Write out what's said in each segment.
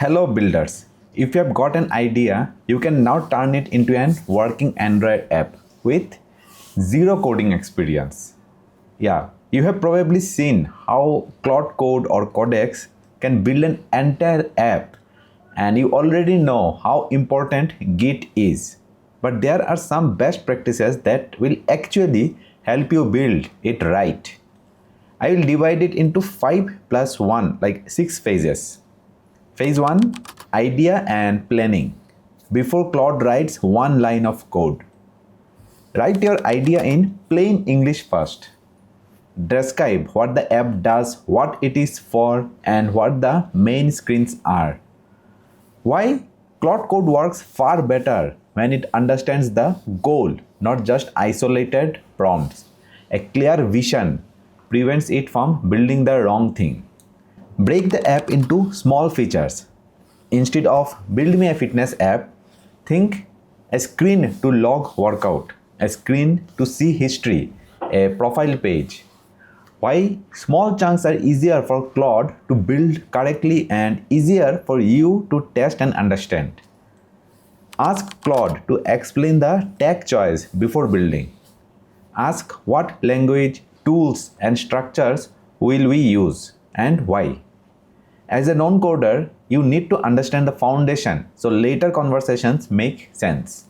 Hello builders. If you have got an idea, you can now turn it into an working Android app with zero coding experience. Yeah, you have probably seen how Claude Code or Codex can build an entire app, and you already know how important Git is. But there are some best practices that will actually help you build it right. I will divide it into 5 plus 1, like 6 phases. Phase 1, idea and planning. Before Claude writes one line of code, write your idea in plain English first. Describe what the app does, what it is for, and what the main screens are. Why? Claude Code works far better when it understands the goal, not just isolated prompts. A clear vision prevents it from building the wrong thing. Break the app into small features. Instead of build me a fitness app, think a screen to log workout, a screen to see history, a profile page. Why? Small chunks are easier for Claude to build correctly and easier for you to test and understand. Ask Claude to explain the tag choice before building. Ask what language, tools, and structures will we use and why. As a non-coder, you need to understand the foundation so later conversations make sense.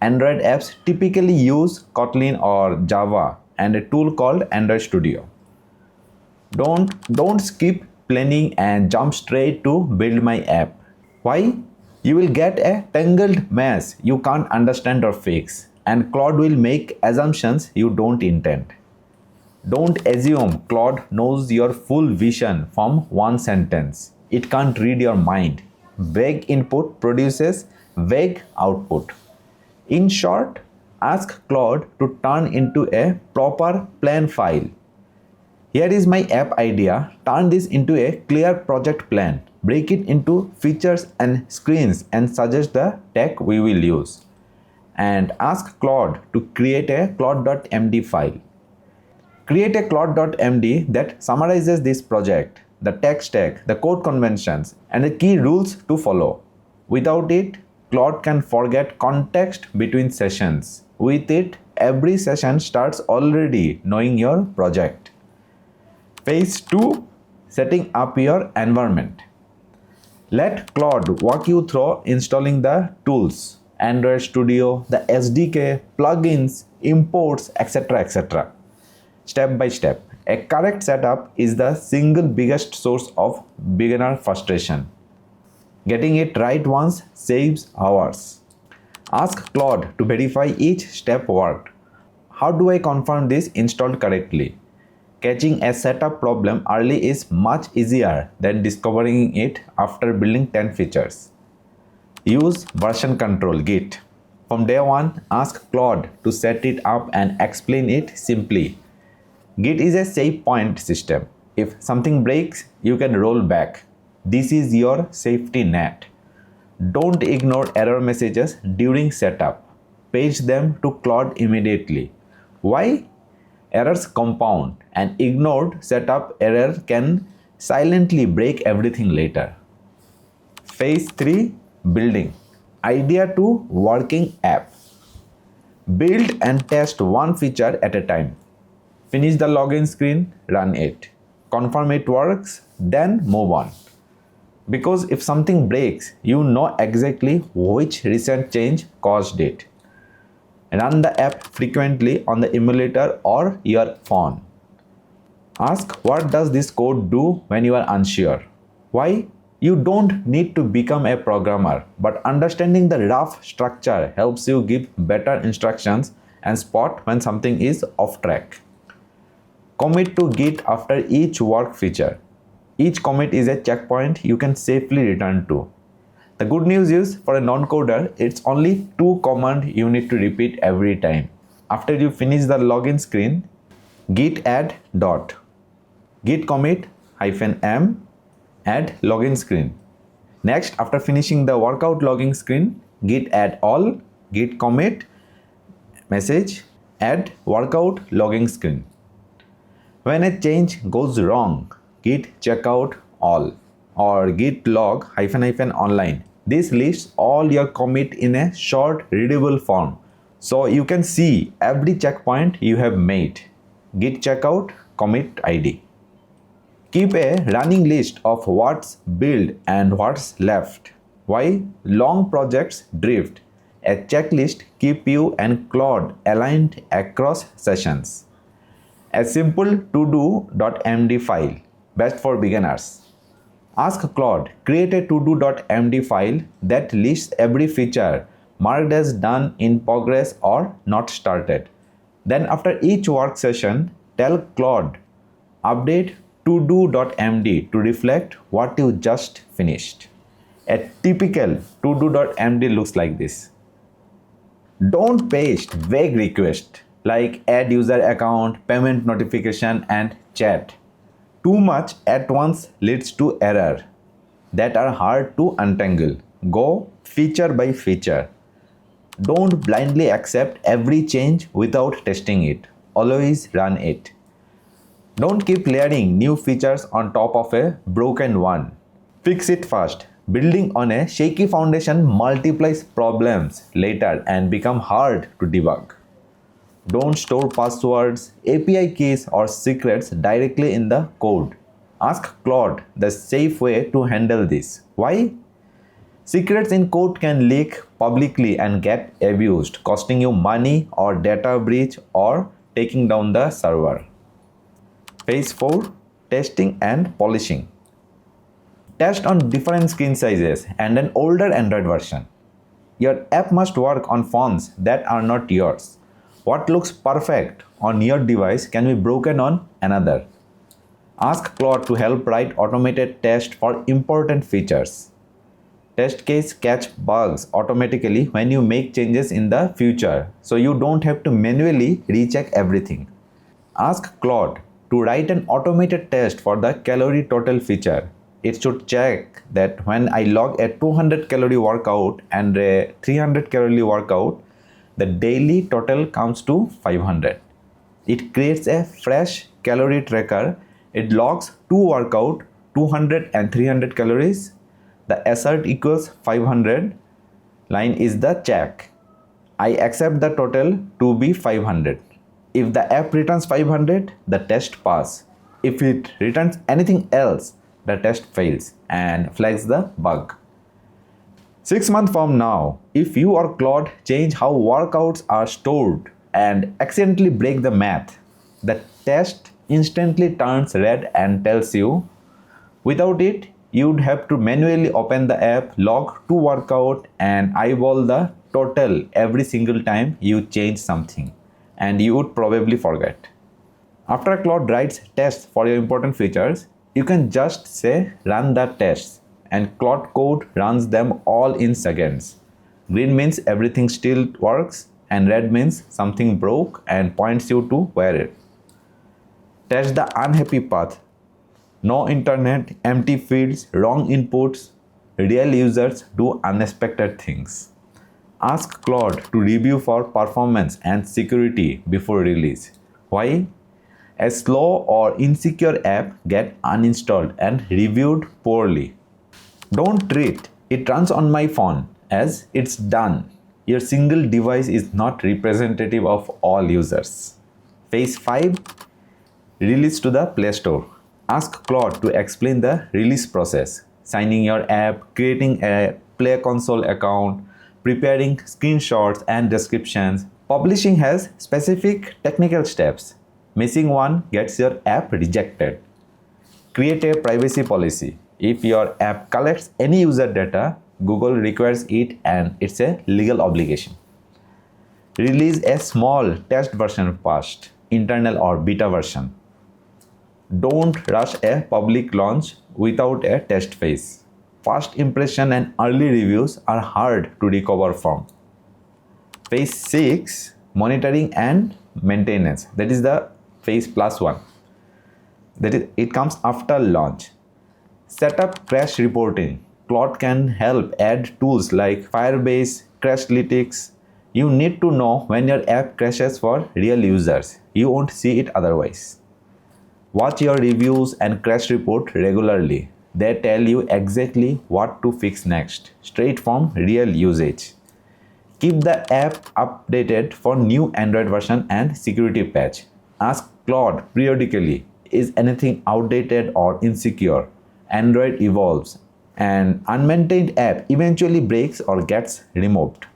Android apps typically use Kotlin or Java and a tool called Android Studio. Don't skip planning and jump straight to build my app. Why? You will get a tangled mess you can't understand or fix, and Claude will make assumptions you don't intend. Don't assume Claude knows your full vision from one sentence. It can't read your mind. Vague input produces vague output. In short, ask Claude to turn into a proper plan file. Here is my app idea. Turn this into a clear project plan. Break it into features and screens and suggest the tech we will use. And ask Claude to create a Claude.md file. Create a Claude.md that summarizes this project, the tech stack, the code conventions, and the key rules to follow. Without it, Claude can forget context between sessions. With it, every session starts already knowing your project. Phase 2, setting up your environment. Let Claude walk you through installing the tools, Android Studio, the SDK, plugins, imports, etc. Step by step. A correct setup is the single biggest source of beginner frustration. Getting it right once saves hours. Ask Claude to verify each step worked. How do I confirm this installed correctly? Catching a setup problem early is much easier than discovering it after building 10 features. Use version control Git. From day one, ask Claude to set it up and explain it simply. Git is a save point system. If something breaks, you can roll back. This is your safety net. Don't ignore error messages during setup. Page them to Claude immediately. Why? Errors compound, and ignored setup error can silently break everything later. Phase 3, building. Idea to working app. Build and test one feature at a time. Finish the login screen, run it. Confirm it works, then move on. Because if something breaks, you know exactly which recent change caused it. Run the app frequently on the emulator or your phone. Ask what does this code do when you are unsure. Why? You don't need to become a programmer, but understanding the rough structure helps you give better instructions and spot when something is off track. Commit to Git after each work feature. Each commit is a checkpoint you can safely return to. The good news is, for a non-coder, it's only 2 commands you need to repeat every time. After you finish the login screen, git add dot. Git commit -m add login screen. Next, after finishing the workout logging screen, git add all, git commit message add workout logging screen. When a change goes wrong, git checkout all. or git log -- online. This lists all your commit in a short readable form. So you can see every checkpoint you have made. Git checkout, commit ID. Keep a running list of what's built and what's left. Why long projects drift? A checklist keep you and Claude aligned across sessions. A simple to-do.md file, best for beginners. Ask Claude, create a to-do.md file that lists every feature marked as done, in progress, or not started. Then after each work session, tell Claude, update to-do.md to reflect what you just finished. A typical to-do.md looks like this. Don't paste vague requests like add user account, payment notification, and chat. Too much at once leads to error that are hard to untangle. Go feature by feature. Don't blindly accept every change without testing it. Always run it. Don't keep layering new features on top of a broken one. Fix it fast. Building on a shaky foundation multiplies problems later and become hard to debug. Don't store passwords, API keys, or secrets directly in the code. Ask Claude the safe way to handle this. Why? Secrets in code can leak publicly and get abused, costing you money or data breach or taking down the server. Phase 4. Testing and polishing. Test on different screen sizes and an older Android version. Your app must work on phones that are not yours. What looks perfect on your device can be broken on another. Ask Claude to help write automated tests for important features. Test case catch bugs automatically when you make changes in the future, so you don't have to manually recheck everything. Ask Claude to write an automated test for the calorie total feature. It should check that when I log a 200 calorie workout and a 300 calorie workout, the daily total comes to 500. It creates a fresh calorie tracker. It logs two workout, 200 and 300 calories. The assert equals 500 line is the check. I accept the total to be 500. If the app returns 500, the test pass. If it returns anything else, the test fails and flags the bug. 6 months from now, if you or Claude change how workouts are stored and accidentally break the math, the test instantly turns red and tells you. Without it, you'd have to manually open the app, log to workout, and eyeball the total every single time you change something, and you would probably forget. After Claude writes tests for your important features, you can just say run the tests, and Claude Code runs them all in seconds. Green means everything still works, and red means something broke and points you to where it. Test the unhappy path. No internet, empty fields, wrong inputs. Real users do unexpected things. Ask Claude to review for performance and security before release. Why? A slow or insecure app gets uninstalled and reviewed poorly. Don't treat it runs on my phone as it's done. Your single device is not representative of all users. Phase 5. Release to the Play Store. Ask Claude to explain the release process. Signing your app, creating a Play Console account, preparing screenshots and descriptions. Publishing has specific technical steps. Missing one gets your app rejected. Create a privacy policy. If your app collects any user data, Google requires it and it's a legal obligation. Release a small test version first, internal or beta version. Don't rush a public launch without a test phase. First impression and early reviews are hard to recover from. Phase 6, monitoring and maintenance. That is the phase +1. That is, it comes after launch. Set up crash reporting. Claude can help add tools like Firebase, Crashlytics. You need to know when your app crashes for real users. You won't see it otherwise. Watch your reviews and crash report regularly. They tell you exactly what to fix next, straight from real usage. Keep the app updated for new Android version and security patch. Ask Claude periodically, is anything outdated or insecure? Android evolves. An unmaintained app eventually breaks or gets removed.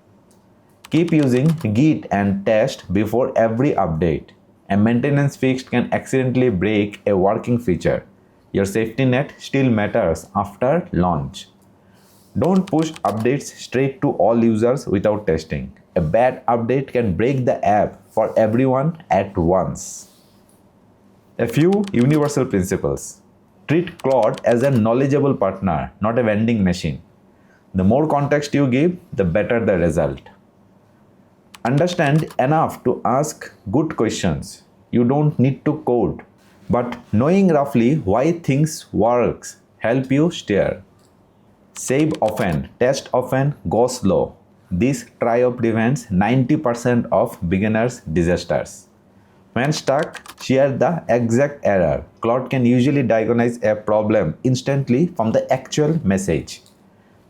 Keep using Git and test before every update. A maintenance fix can accidentally break a working feature. Your safety net still matters after launch. Don't push updates straight to all users without testing. A bad update can break the app for everyone at once. A few universal principles. Treat Claude as a knowledgeable partner, not a vending machine. The more context you give, the better the result. Understand enough to ask good questions. You don't need to code, but knowing roughly why things works help you steer. Save often, test often, go slow. This try-up prevents 90% of beginners' disasters. When stuck, share the exact error. Claude can usually diagnose a problem instantly from the actual message.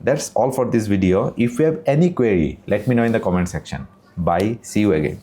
That's all for this video. If you have any query, let me know in the comment section. Bye. See you again.